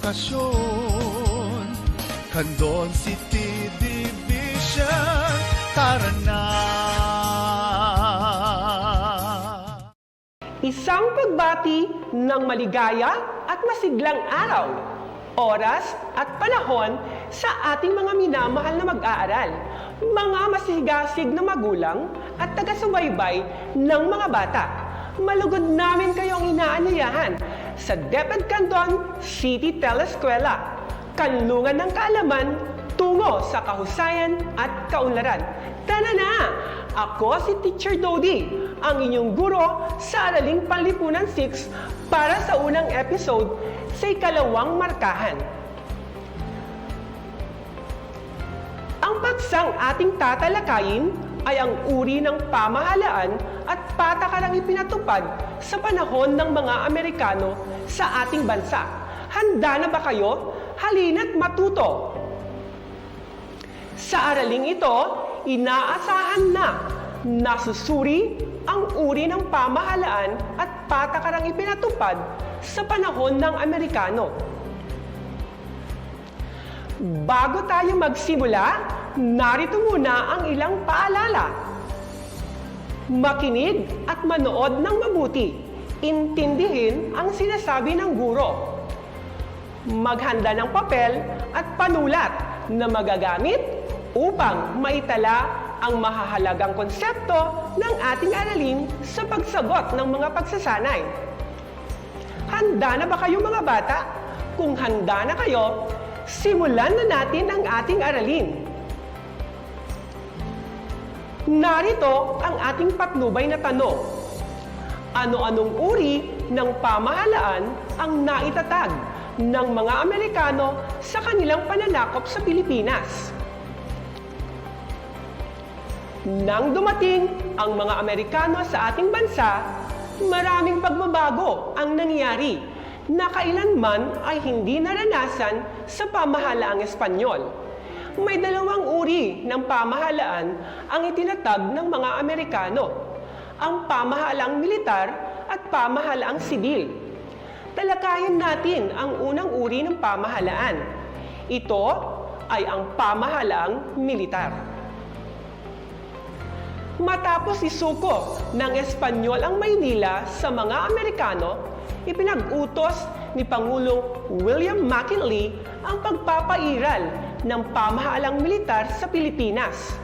istasyon, Candon City Division, tara na! Isang pagbati ng maligaya at masiglang araw, oras at panahon sa ating mga minamahal na mag-aaral, mga masigasig na magulang at taga-subaybay ng mga bata. Malugod namin kayong inaanyayahan sa DepEd Candon City Teleskwela, kanlungan ng kaalaman tungo sa kahusayan at kaunlaran. Tara na! Ako si Teacher Dodi, ang inyong guro sa Araling Panlipunan 6 para sa unang episode sa ikalawang markahan. Ang paksang ating tatalakayin ay ang uri ng pamahalaan at patakarang ipinatupad sa panahon ng mga Amerikano sa ating bansa. Handa na ba kayo? Halina't matuto! Sa araling ito, inaasahan na nasusuri ang uri ng pamahalaan at patakarang ipinatupad sa panahon ng Amerikano. Bago tayo magsimula, narito muna ang ilang paalala. Makinig at manood ng mabuti. Intindihin ang sinasabi ng guro. Maghanda ng papel at panulat na magagamit upang maitala ang mahahalagang konsepto ng ating aralin sa pagsagot ng mga pagsasanay. Handa na ba kayo mga bata? Kung handa na kayo, simulan na natin ang ating aralin. Narito ang ating patnubay na tanong. Ano-anong uri ng pamahalaan ang naitatag ng mga Amerikano sa kanilang pananakop sa Pilipinas? Nang dumating ang mga Amerikano sa ating bansa, maraming pagbabago ang nangyari na kailanman ay hindi naranasan sa pamahalaang Espanyol. May dalawang uri ng pamahalaan ang itinatag ng mga Amerikano, ang pamahalaang militar at pamahalaang sibil. Talakayin natin ang unang uri ng pamahalaan. Ito ay ang pamahalaang militar. Matapos isuko ng Espanyol ang Maynila sa mga Amerikano, ipinag-utos ni Pangulong William McKinley ang pagpapairal ng pamahalang militar sa Pilipinas.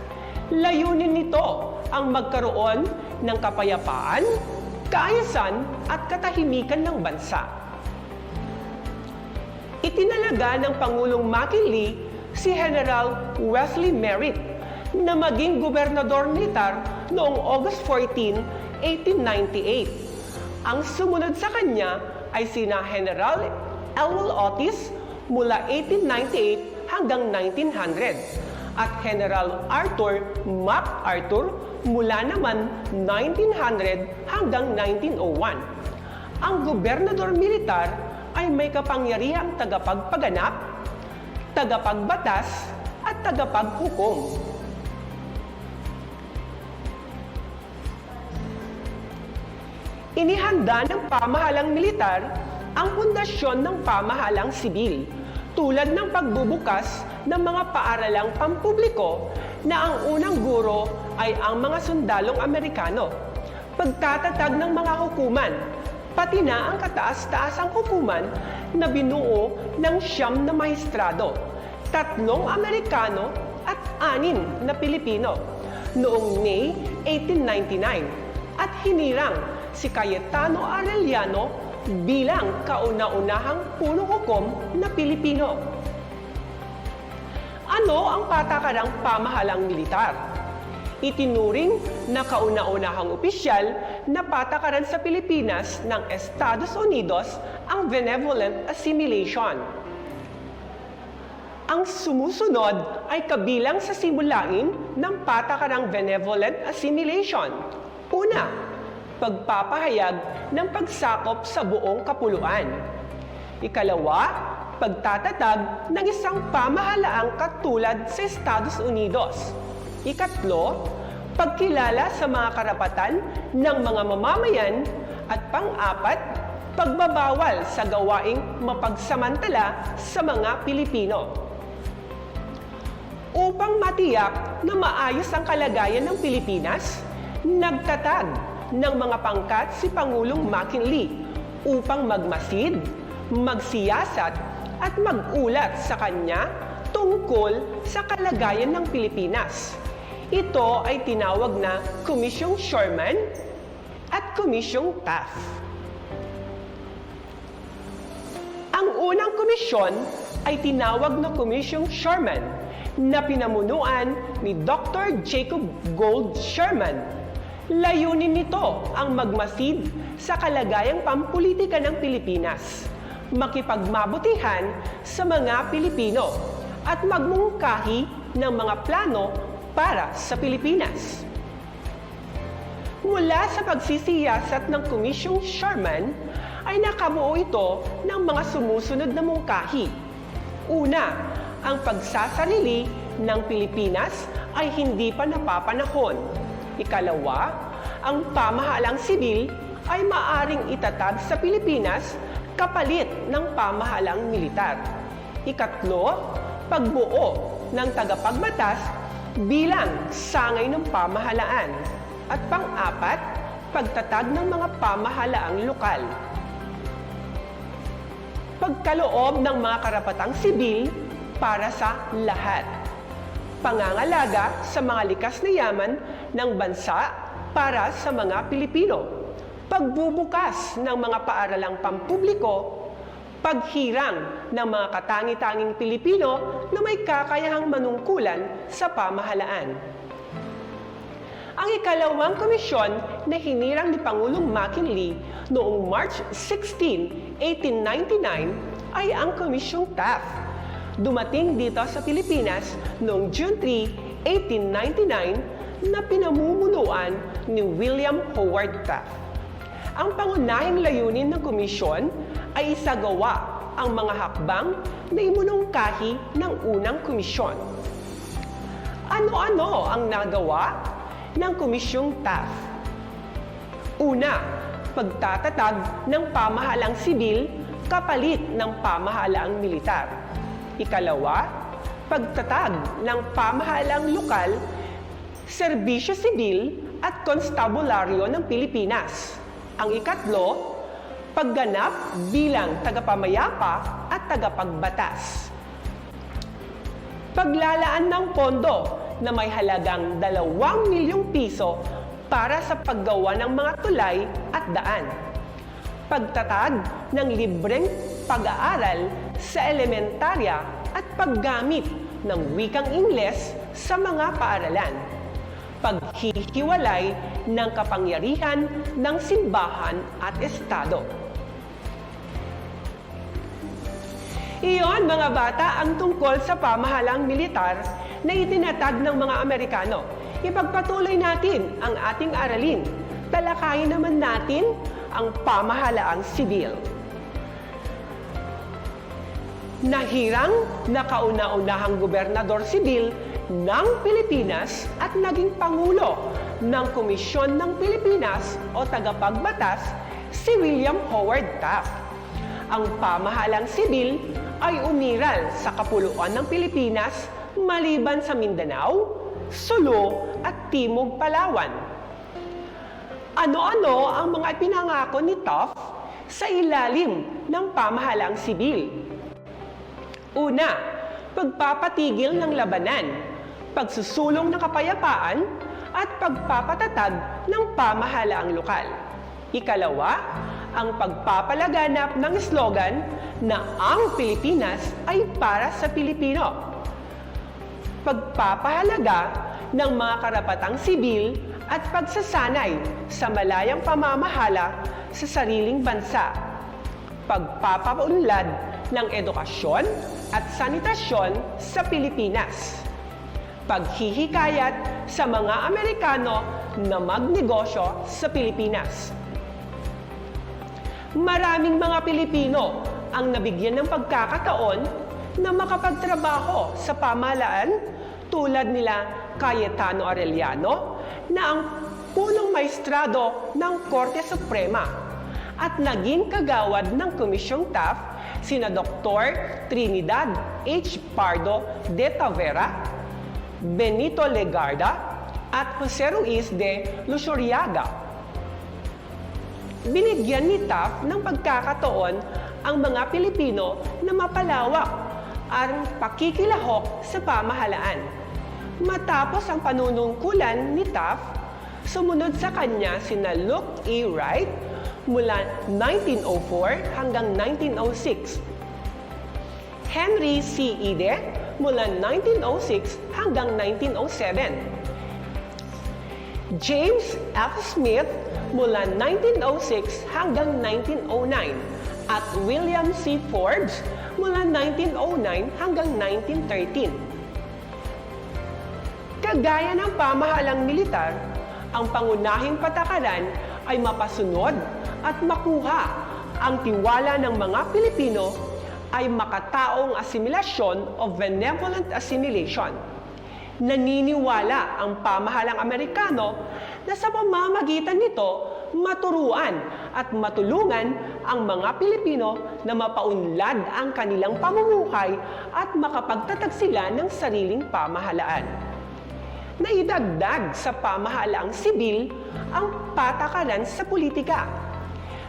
Layunin nito ang magkaroon ng kapayapaan, kaayusan at katahimikan ng bansa. Itinalaga ng Pangulong McKinley si General Wesley Merritt na maging gobernador militar noong August 14, 1898. Ang sumunod sa kanya ay sina General Elwell Otis mula 1898 hanggang 1900 at General Arthur MacArthur mula naman 1900 hanggang 1901. Ang gobernador militar ay may kapangyarihang tagapagpaganap, tagapagbatas at tagapaghukom. Inihanda ng pamahalang militar ang pundasyon ng pamahalang sibil, tulad ng pagbubukas ng mga paaralang pampubliko na ang unang guro ay ang mga sundalong Amerikano, pagtatatag ng mga hukuman, pati na ang kataas-taasang hukuman na binuo ng 9 na maestrado, 3 Amerikano at 6 na Pilipino noong May 1899 at hinirang si Cayetano Arellano bilang kauna-unahang punong hukom na Pilipino. Ano ang patakarang pamahalang militar? Itinuring na kauna-unahang opisyal na patakaran sa Pilipinas ng Estados Unidos ang benevolent assimilation. Ang sumusunod ay kabilang sa simulain ng patakarang benevolent assimilation. Una, pagpapahayag ng pagsakop sa buong kapuluan. Ikalawa, pagtatatag ng isang pamahalaang katulad sa Estados Unidos. Ikatlo, pagkilala sa mga karapatan ng mga mamamayan. At pang-apat, pagbabawal sa gawaing mapagsamantala sa mga Pilipino. Upang matiyak na maayos ang kalagayan ng Pilipinas, nagtatag ng mga pangkat si Pangulong McKinley upang magmasid, magsiyasat at magulat sa kanya tungkol sa kalagayan ng Pilipinas. Ito ay tinawag na Komisyong Sherman at Komisyong Taft. Ang unang komisyon ay tinawag na Komisyong Sherman na pinamunuan ni Dr. Jacob Gould Sherman. Layunin nito ang magmasid sa kalagayang pampulitika ng Pilipinas, makipagmabutihan sa mga Pilipino at magmungkahi ng mga plano para sa Pilipinas. Mula sa pagsisiyasat ng Komisyong Sherman ay nakabuo ito ng mga sumusunod na mungkahi. Una, ang pagsasarili ng Pilipinas ay hindi pa napapanahon. Ikalawa, ang pamahalang sibil ay maaring itatag sa Pilipinas kapalit ng pamahalang militar. Ikatlo, pagbuo ng tagapagbatas bilang sangay ng pamahalaan. At pang-apat, pagtatag ng mga pamahalaang lokal. Pagkaloob ng mga karapatang sibil para sa lahat. Pangangalaga sa mga likas na yaman ng bansa para sa mga Pilipino. Pagbubukas ng mga paaralang pampubliko. Paghirang ng mga katangi-tanging Pilipino na may kakayahang manungkulan sa pamahalaan. Ang ikalawang komisyon na hinirang ni Pangulong McKinley noong March 16, 1899 ay ang Komisyong Taft. Dumating dito sa Pilipinas noong June 3, 1899 na pinamumunuan ni William Howard Taft. Ang pangunahing layunin ng komisyon ay isagawa ang mga hakbang na imunungkahi ng unang komisyon. Ano-ano ang nagawa ng Komisyong Taft? Una, pagtatatag ng pamahalang sibil kapalit ng pamahalaang militar. Ikalawa, pagtatag ng pamahalang lokal, serbisyo sibil at konstabularyo ng Pilipinas. Ang ikatlo, pagganap bilang tagapamayapa at tagapagbatas. Paglalaan ng pondo na may halagang 2 milyong piso para sa paggawa ng mga tulay at daan. Pagtatag ng libreng pag-aaral sa elementarya at paggamit ng wikang Ingles sa mga paaralan. Paghihiwalay ng kapangyarihan ng simbahan at estado. Iyon, mga bata, ang tungkol sa pamahalang militar na itinatag ng mga Amerikano. Ipagpatuloy natin ang ating aralin. Talakayin naman natin ang pamahalaang sibil. Nahirang na kauna-unahang gobernador sibil ng Pilipinas at naging Pangulo ng Komisyon ng Pilipinas o Tagapagbatas si William Howard Taft. Ang pamahalang sibil ay umiral sa kapuluan ng Pilipinas maliban sa Mindanao, Sulu at Timog Palawan. Ano-ano ang mga ipinangako ni Taft sa ilalim ng pamahalang sibil? Una, pagpapatigil ng labanan, pagsusulong ng kapayapaan, at pagpapatatag ng pamahalaang lokal. Ikalawa, ang pagpapalaganap ng slogan na ang Pilipinas ay para sa Pilipino. Pagpapahalaga ng mga karapatang sibil at pagsasanay sa malayang pamamahala sa sariling bansa. Pagpapaunlad ng edukasyon at sanitasyon sa Pilipinas. Paghihikayat sa mga Amerikano na magnegosyo sa Pilipinas. Maraming mga Pilipino ang nabigyan ng pagkakataon na makapagtrabaho sa pamahalaan tulad nila Cayetano Arellano na ang punong maestrado ng Korte Suprema at naging kagawad ng Komisyong Taft sina Dr. Trinidad H. Pardo de Tavera, Benito Legarda at Jose Ruiz de Lusuriaga. Binigyan ni Taft ng pagkakataon ang mga Pilipino na mapalawak ang pakikilahok sa pamahalaan. Matapos ang panunungkulan ni Taft, sumunod sa kanya sina Luke E. Wright mula 1904 hanggang 1906, Henry C. Ide mula 1906 hanggang 1907, James F. Smith mula 1906 hanggang 1909, at William C. Forbes mula 1909 hanggang 1913. Kagaya ng pamahalang militar, ang pangunahing patakaran ay mapasunod at makuha ang tiwala ng mga Pilipino ay makataong asimilasyon o benevolent assimilation. Naniniwala ang pamahalang Amerikano na sa pamamagitan nito maturuan at matulungan ang mga Pilipino na mapaunlad ang kanilang pamumuhay at makapagtatag sila ng sariling pamahalaan. Naidagdag sa pamahalaang sibil ang patakaran sa politika.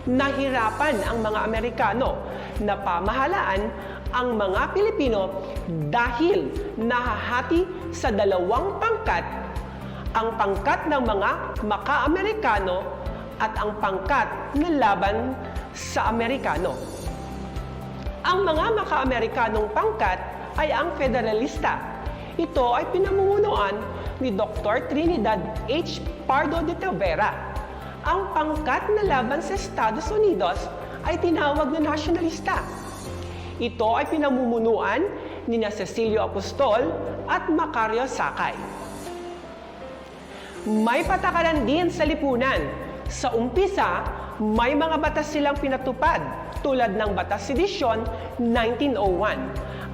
Nahirapan ang mga Amerikano na pamahalaan ang mga Pilipino dahil nahahati sa dalawang pangkat, ang pangkat ng mga maka-Amerikano at ang pangkat na laban sa Amerikano. Ang mga maka-Amerikanong pangkat ay ang Federalista. Ito ay pinamumunuan ni Dr. Trinidad H. Pardo de Tavera. Ang pangkat na laban sa Estados Unidos ay tinawag na Nationalista. Ito ay pinamumunuan ni Cecilio Apostol at Macario Sakay. May patakaran din sa lipunan. Sa umpisa, may mga batas silang pinatupad tulad ng Batas Sedisyon 1901.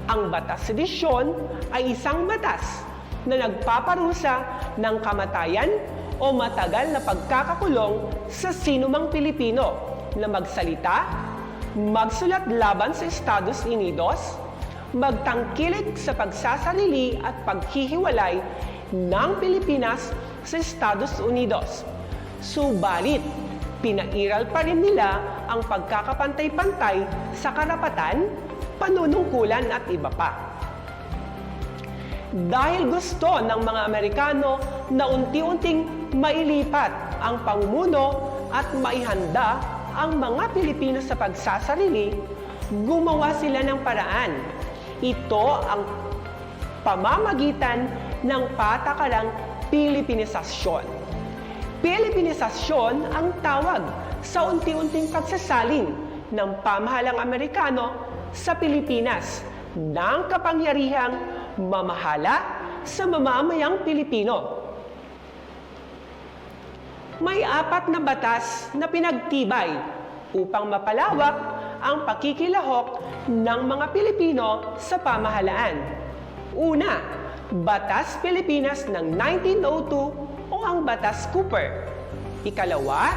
Ang Batas Sedisyon ay isang batas na nagpaparusa ng kamatayan o matagal na pagkakakulong sa sinumang Pilipino na magsalita, magsulat laban sa Estados Unidos, magtangkilik sa pagsasarili at paghihiwalay ng Pilipinas sa Estados Unidos. Subalit, pinairal pa rin nila ang pagkakapantay-pantay sa karapatan, panunungkulan at iba pa. Dahil gusto ng mga Amerikano na unti-unting mailipat ang pamumuno at maihanda ang mga Pilipino sa pagsasarili, gumawa sila ng paraan. Ito ang pamamagitan ng patakarang Pilipinisasyon. Pilipinisasyon ang tawag sa unti-unting pagsasalin ng pamahalang Amerikano sa Pilipinas ng kapangyarihang mamahala sa mamamayang Pilipino. May 4 na batas na pinagtibay upang mapalawak ang pakikilahok ng mga Pilipino sa pamahalaan. Una, Batas Pilipinas ng 1902 o ang Batas Cooper. Ikalawa,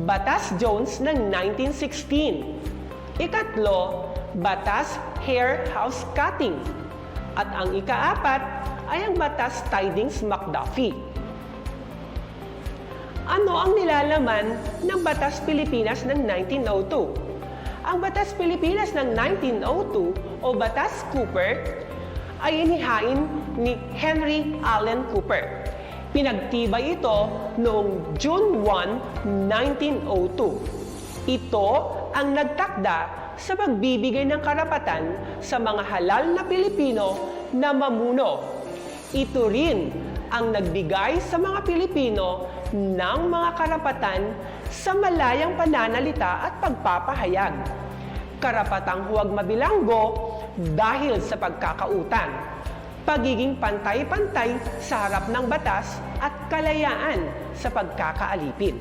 Batas Jones ng 1916. Ikatlo, Batas Hair House Cutting. At ang ika-4 ay ang Batas Tidings-McDuffie. Ano ang nilalaman ng Batas Pilipinas ng 1902? Ang Batas Pilipinas ng 1902 o Batas Cooper ay inihain ni Henry Allen Cooper. Pinagtibay ito noong June 1, 1902. Ito ang nagtakda sa pagbibigay ng karapatan sa mga halal na Pilipino na mamuno. Ito rin ang nagbigay sa mga Pilipino ng mga karapatan sa malayang pananalita at pagpapahayag. Karapatang huwag mabilanggo dahil sa pagkakautang, pagiging pantay-pantay sa harap ng batas at kalayaan sa pagkakaalipin.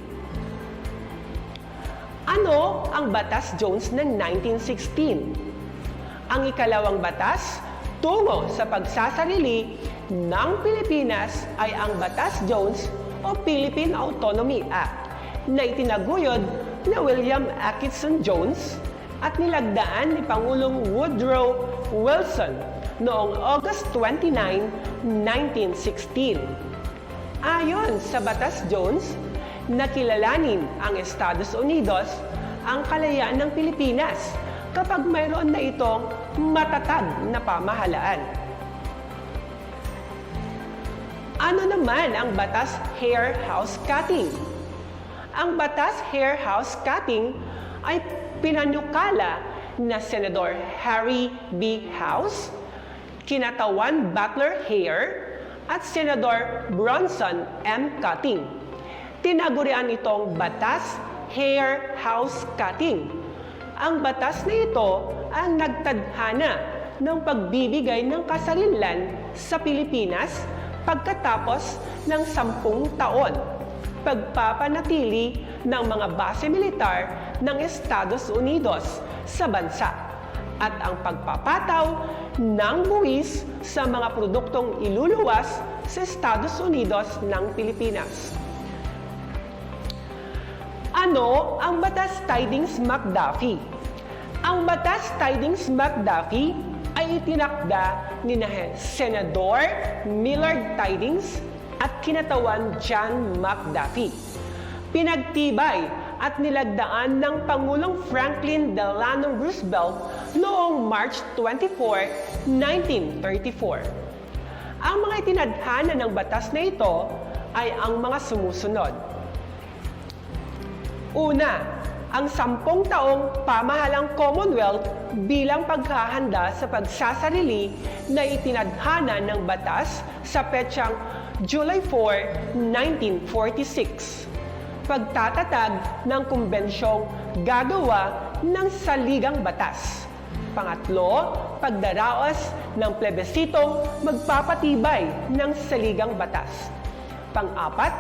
Ano ang Batas Jones ng 1916? Ang ikalawang batas tungo sa pagsasarili ng Pilipinas ay ang Batas Jones o Philippine Autonomy Act na itinaguyod na William Atkinson Jones at nilagdaan ni Pangulong Woodrow Wilson noong August 29, 1916. Ayon sa Batas Jones, nakilalanin ang Estados Unidos ang kalayaan ng Pilipinas kapag mayroon na itong matatag na pamahalaan. Ano naman ang Batas Hair House Cutting? Ang Batas Hair House Cutting ay pinanukala na Senador Harry B. House, Kinatawan Butler Hair, at Senador Bronson M. Cutting. Tinagurian itong Batas Hair House Cutting. Ang batas na ito ang nagtadhana ng pagbibigay ng kasarinlan sa Pilipinas pagkatapos ng 10 taon, pagpapanatili ng mga base militar ng Estados Unidos sa bansa, at ang pagpapataw ng buwis sa mga produktong iluluwas sa Estados Unidos ng Pilipinas. Ano ang Batas Tydings-McDuffie? Ang Batas Tydings-McDuffie ay itinakda ni Senador Millard Tydings at Kinatawan John McDuffie. Pinagtibay at nilagdaan ng Pangulong Franklin Delano Roosevelt noong March 24, 1934. Ang mga itinadhana ng batas na ito ay ang mga sumusunod. Una, ang 10 taong pamahalang Commonwealth bilang paghahanda sa pagsasarili na itinadhana ng batas sa petsang July 4, 1946. Pagtatatag ng kumbensyong gagawa ng saligang batas. Pangatlo, pagdaraos ng plebisitong magpapatibay ng saligang batas. Pang-apat,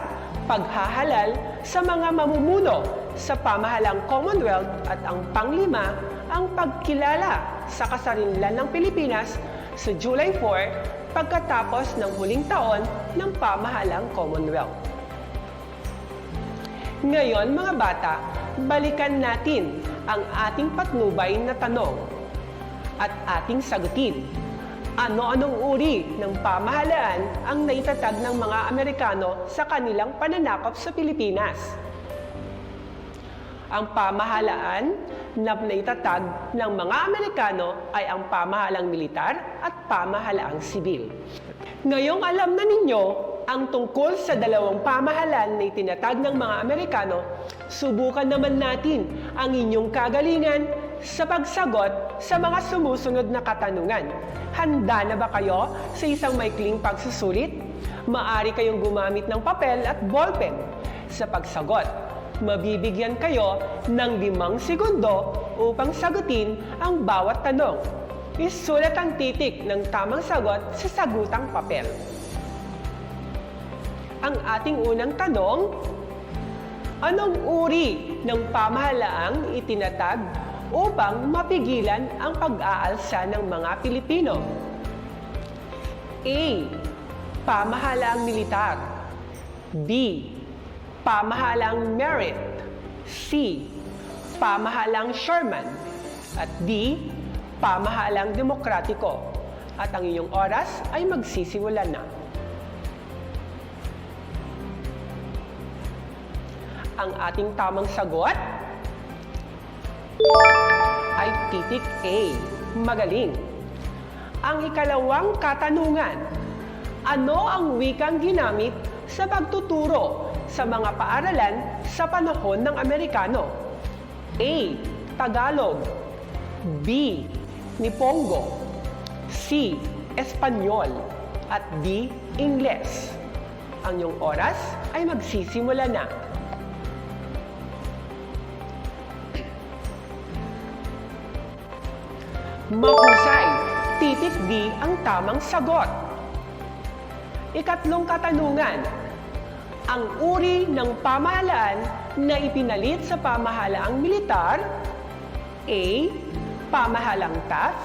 paghahalal sa mga mamumuno sa pamahalang Commonwealth, at ang panglima, ang pagkilala sa kasarinlan ng Pilipinas sa July 4 pagkatapos ng huling taon ng pamahalang Commonwealth. Ngayon mga bata, balikan natin ang ating patnubay na tanong at ating sagutin. Ano-anong uri ng pamahalaan ang naitatag ng mga Amerikano sa kanilang pananakop sa Pilipinas? Ang pamahalaan na naitatag ng mga Amerikano ay ang pamahalang militar at pamahalaang sibil. Ngayong alam na ninyo ang tungkol sa dalawang pamahalaan na itinatag ng mga Amerikano, subukan naman natin ang inyong kagalingan sa pagsagot sa mga sumusunod na katanungan. Handa na ba kayo sa isang maikling pagsusulit? Maaari kayong gumamit ng papel at ballpen. Sa pagsagot, mabibigyan kayo ng 5 segundo upang sagutin ang bawat tanong. Isulat ang titik ng tamang sagot sa sagutang papel. Ang ating unang tanong, anong uri ng pamahalaang itinatag upang mapigilan ang pag-aalsa ng mga Pilipino? A. Pamahalaang militar. B. Pamahalaang merit. C. Pamahalaang Sherman. At D. Pamahalaang demokratiko. At ang inyong oras ay magsisimula na. Ang ating tamang sagot ay titik A. Magaling. Ang ikalawang katanungan, ano ang wikang ginamit sa pagtuturo sa mga paaralan sa panahon ng Amerikano? A. Tagalog. B. Nipongo. C. Espanyol. At D. Ingles. Ang iyong oras ay magsisimula na. Mahusay, titik D ang tamang sagot. Ikatlong katanungan, ang uri ng pamahalaan na ipinalit sa pamahalaang militar? A. Pamahalang TAF.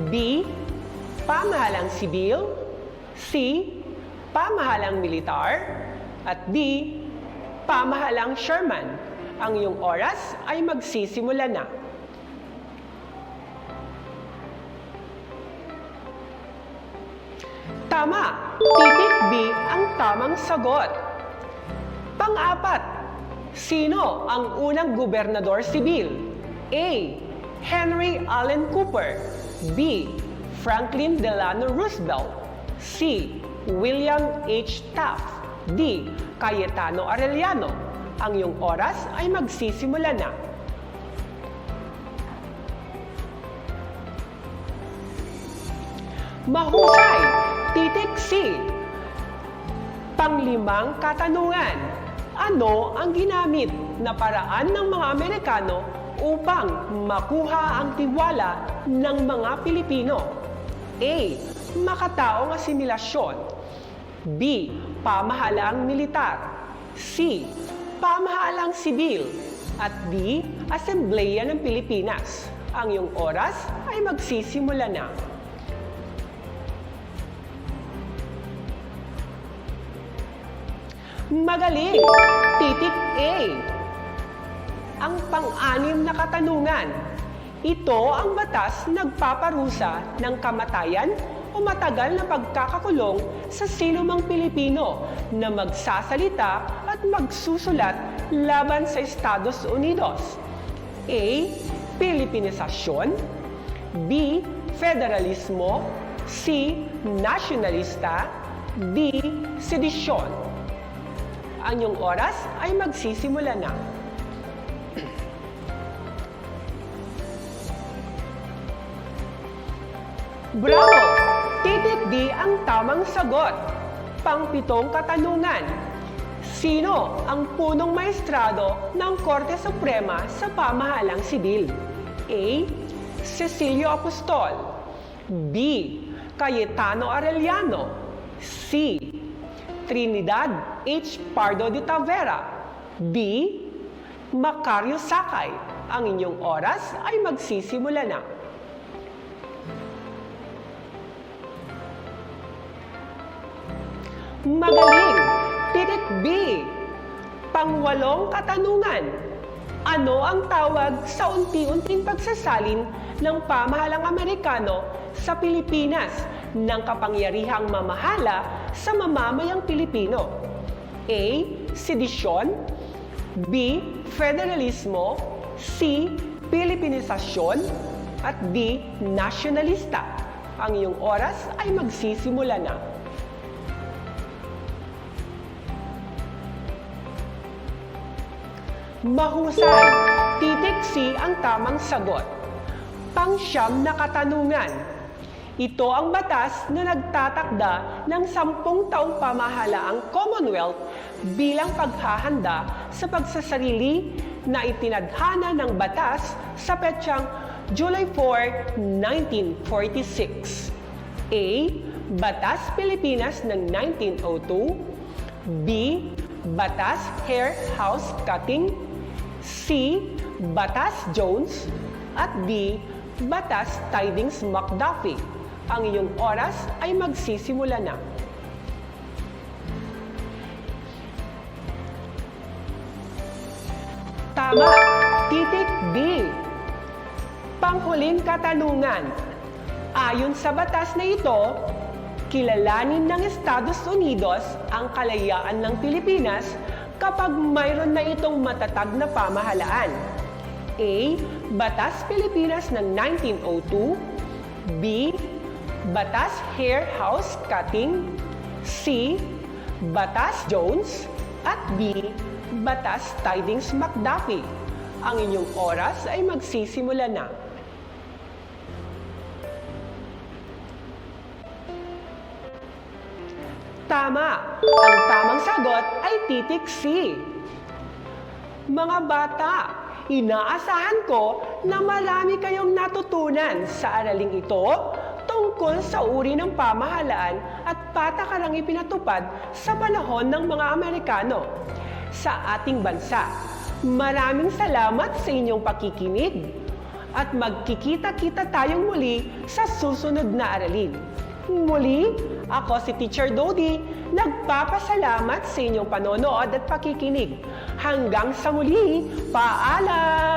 B. Pamahalang sibil. C. Pamahalang militar. At D. Pamahalang Sherman. Ang iyong oras ay magsisimula na. Tama! Titik B ang tamang sagot. Pang-apat, sino ang unang gobernador sibil? A. Henry Allen Cooper. B. Franklin Delano Roosevelt. C. William H. Taft. D. Cayetano Arellano. Ang iyong oras ay magsisimula na. Mahusay! Titik C. Panglimang katanungan. Ano ang ginamit na paraan ng mga Amerikano upang makuha ang tiwala ng mga Pilipino? A. Makataong asimilasyon. B. Pamahalaang militar. C. Pamahalaang sibil. At D. Asembleya ng Pilipinas. Ang iyong oras ay magsisimula na. Magaling! Titik A. Ang pang-anim na katanungan. Ito ang batas nagpaparusa ng kamatayan o matagal na pagkakakulong sa sinumang Pilipino na magsasalita at magsusulat laban sa Estados Unidos. A. Pilipinisasyon. B. Federalismo. C. Nasyonalista. D. Sedisyon. Ang iyong oras ay magsisimula na. Bravo! Titik D ang tamang sagot. Pang-pitong katanungan. Sino ang punong maestrado ng Korte Suprema sa pamahalang sibil? A. Cecilio Apostol. B. Cayetano Arellano. C. Trinidad H. Pardo de Tavera. D. Macario Sakay. Ang inyong oras ay magsisimula na. Magaling! Titik B. Pang-walong katanungan. Ano ang tawag sa unti-unting pagsasalin ng pamahalang Amerikano sa Pilipinas ng kapangyarihang mamahala sa mamamayang Pilipino? A. Sedisyon. B. Federalismo. C. Pilipinisasyon. At D. Nasyonalista. Ang iyong oras ay magsisimula na. Mahusay! Titik C ang tamang sagot. Pang-siyam na katanungan. Ito ang batas na nagtatakda ng 10 taong pamahalaang Commonwealth bilang paghahanda sa pagsasarili na itinadhana ng batas sa petsang July 4, 1946. A. Batas Pilipinas ng 1902. B. Batas Hair House Cutting. C. Batas Jones. At D. Batas Tidings McDuffie. Ang iyong oras ay magsisimula na. Tama! Titik D. Panghuling katanungan. Ayon sa batas na ito, kilalanin ng Estados Unidos ang kalayaan ng Pilipinas kapag mayroon na itong matatag na pamahalaan. A. Batas Pilipinas ng 1902. B. Batas Hair House Cutting. C. Batas Jones. At D. Batas Tidings McDuffie. Ang inyong oras ay magsisimula na. Tama! Ang tamang sagot ay titik C. Mga bata, inaasahan ko na marami kayong natutunan sa araling ito tungkol sa uri ng pamahalaan at patakarang ipinatupad sa panahon ng mga Amerikano sa ating bansa. Maraming salamat sa inyong pakikinig at magkikita-kita tayong muli sa susunod na aralin. Muli, ako si Teacher Dodi, nagpapasalamat sa inyong panonood at pakikinig. Hanggang sa muli, paalam!